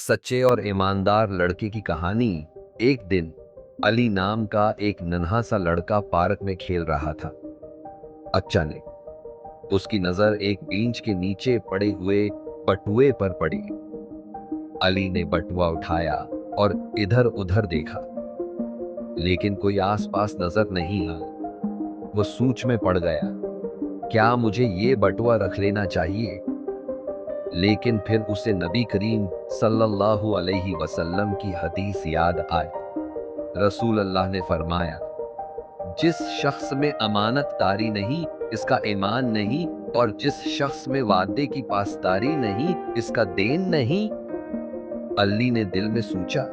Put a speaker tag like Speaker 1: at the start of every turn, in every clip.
Speaker 1: सच्चे और ईमानदार लड़के की कहानी। एक दिन अली नाम का एक नन्हा सा लड़का पार्क में खेल रहा था। अचानक उसकी नजर एक बेंच के नीचे पड़े हुए बटुए पर पड़ी। अली ने बटुआ उठाया और इधर उधर देखा, लेकिन कोई आसपास नजर नहीं आया। वो सोच में पड़ गया, क्या मुझे ये बटुआ रख लेना चाहिए? लेकिन फिर उसे नबी करीम सल्लल्लाहु अलैहि वसल्लम की हदीस याद आई। रसूल अल्लाह ने फरमाया, जिस शख्स में अमानतदारी नहीं, इसका ईमान नहीं, और जिस शख्स में वादे की पासदारी नहीं, इसका देन नहीं। अली ने दिल में सोचा,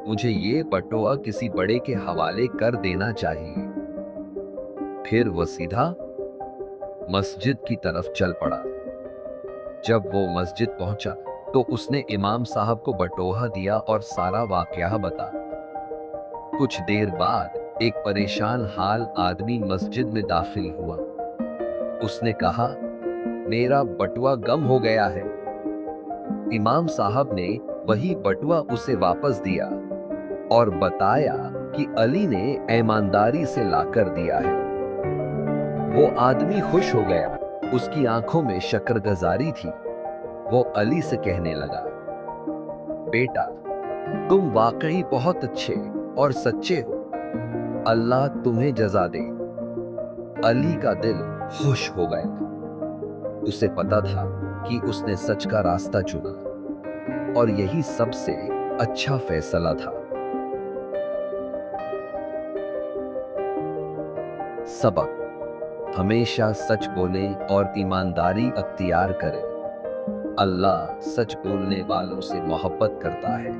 Speaker 1: मुझे ये बटुआ किसी बड़े के हवाले कर देना चाहिए। फिर वो सीधा मस्जिद की तरफ चल पड़ा। जब वो मस्जिद पहुंचा तो उसने इमाम साहब को बटोहा दिया और सारा वाकया बता। कुछ देर बाद एक परेशान हाल आदमी मस्जिद में दाखिल हुआ। उसने कहा, मेरा बटुआ गम हो गया है। इमाम साहब ने वही बटुआ उसे वापस दिया और बताया कि अली ने ईमानदारी से लाकर दिया है। वो आदमी खुश हो गया, उसकी आंखों में शुक्रगुजारी थी। वो अली से कहने लगा, बेटा, तुम वाकई बहुत अच्छे और सच्चे हो। अल्लाह तुम्हें जजा दे। अली का दिल खुश हो गया। उसे पता था कि उसने सच का रास्ता चुना और यही सबसे अच्छा फैसला था। सबक: हमेशा सच बोलें और ईमानदारी अख्तियार करें। अल्लाह सच बोलने वालों से मोहब्बत करता है।